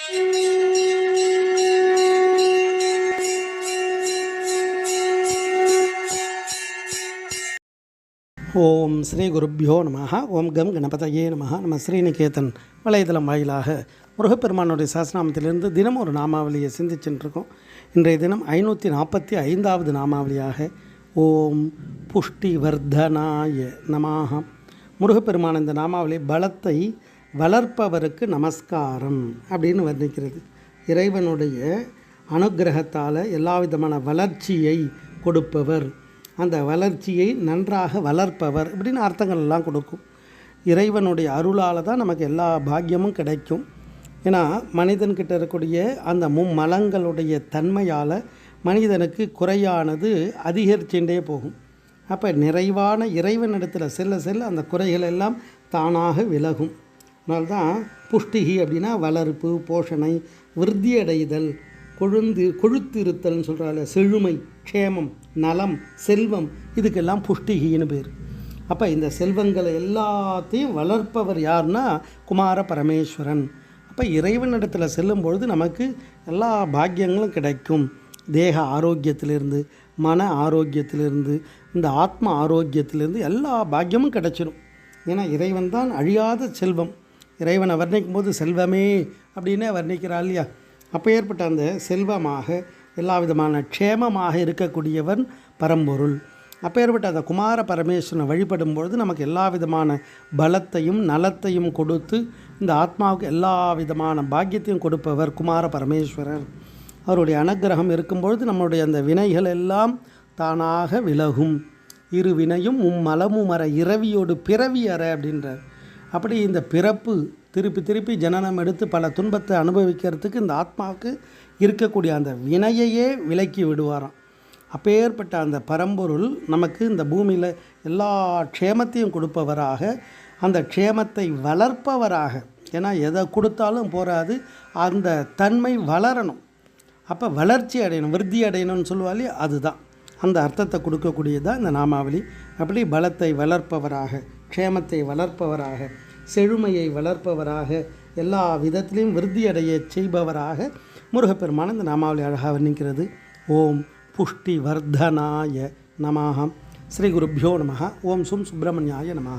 ஓம் ஸ்ரீ குருப்பியோ நமஹ. ஓம் கம் கணபதையே நமஹ. நம்ம ஸ்ரீநிகேதன் வலைதளம் வாயிலாக முருகப்பெருமானுடைய சஹஸ்ரநாமத்திலிருந்து தினம் ஒரு நாமாவளியை சிந்திச்சுட்டுருக்கோம். இன்றைய தினம் 545வது நாமாவளியாக ஓம் புஷ்டி வர்தனாய நமஹ. முருகப்பெருமான் இந்த நாமாவளி பலத்தை வளர்ப்பவருக்கு நமஸ்காரம் அப்படின்னு வர்ணிக்கிறது. இறைவனுடைய அனுக்கிரகத்தால் எல்லா விதமான வளர்ச்சியை கொடுப்பவர், அந்த வளர்ச்சியை நன்றாக வளர்ப்பவர் இப்படின்னு அர்த்தங்கள் எல்லாம் கொடுக்கும். இறைவனுடைய அருளால் தான் நமக்கு எல்லா பாக்கியமும் கிடைக்கும். ஏன்னா மனிதன்கிட்ட இருக்கக்கூடிய அந்த மும்மலங்களுடைய தன்மையால் மனிதனுக்கு குறையானது அதிகரிச்சுட்டே போகும். அப்போ நிறைவான இறைவனிடத்தில் செல்ல செல்ல அந்த குறைகள் எல்லாம் தானாக விலகும். அதனால்தான் புஷ்டிகி அப்படின்னா வளர்ப்பு, போஷணை, விருத்தியடைதல், கொழுத்திருத்தல்னு சொல்கிறாள், செழுமை, க்ஷேமம், நலம், செல்வம், இதுக்கெல்லாம் புஷ்டிகின்னு பேர். அப்போ இந்த செல்வங்களை எல்லாத்தையும் வளர்ப்பவர் யார்னா குமார பரமேஸ்வரன். அப்போ இறைவனிடத்தில் செல்லும் பொழுது நமக்கு எல்லா பாக்கியங்களும் கிடைக்கும். தேக ஆரோக்கியத்திலிருந்து, மன ஆரோக்கியத்திலிருந்து, இந்த ஆத்ம ஆரோக்கியத்திலிருந்து எல்லா பாக்கியமும் கிடைச்சிடும். ஏன்னா இறைவன் தான் அழியாத செல்வம். இறைவனை வர்ணிக்கும் போது செல்வமே அப்படின்னே வர்ணிக்கிறாள் இல்லையா? அப்போ ஏற்பட்ட அந்த செல்வமாக எல்லா விதமான க்ஷேமமாக இருக்கக்கூடியவன் பரம்பொருள். அப்போ ஏற்பட்ட அந்த குமார பரமேஸ்வரனை வழிபடும் பொழுது நமக்கு எல்லா விதமான பலத்தையும் நலத்தையும் கொடுத்து இந்த ஆத்மாவுக்கு எல்லா விதமான பாக்கியத்தையும் கொடுப்பவர் குமார பரமேஸ்வரர். அவருடைய அனுக்கிரகம் இருக்கும்பொழுது நம்மளுடைய அந்த வினைகள் எல்லாம் தானாக விலகும். இரு வினையும் மலமுமர இரவியோடு பிறவி அற அப்படின்றார். அப்படி இந்த பிறப்பு திருப்பி திருப்பி ஜனனம் எடுத்து பல துன்பத்தை அனுபவிக்கிறதுக்கு இந்த ஆத்மாவுக்கு இருக்கக்கூடிய அந்த வினையையே விலக்கி விடுவாராம். அப்பேற்பட்ட அந்த பரம்பொருள் நமக்கு இந்த பூமியில் எல்லா க்ஷேமத்தையும் கொடுப்பவராக, அந்த க்ஷேமத்தை வளர்ப்பவராக. ஏன்னா எதை கொடுத்தாலும் போராது, அந்த தன்மை வளரணும். அப்போ வளர்ச்சி அடையணும், விருத்தி அடையணும்னு சொல்லுவாளே, அதுதான் அந்த அர்த்தத்தை கொடுக்கக்கூடியதான் இந்த நாமாவளி. அப்படி பலத்தை வளர்ப்பவராக, க்ஷேமத்தை வளர்ப்பவராக, செழுமையை வளர்ப்பவராக, எல்லா விதத்திலையும் விருத்தியடைய செய்பவராக முருகப்பெருமான் இந்த நாமாவளி அழகாக வர்ணிக்கிறது. ஓம் புஷ்டி வர்தனாய நமஹ. ஸ்ரீ குருப்பியோ நமஹ. ஓம் சும் சுப்பிரமணியாய நமஹ.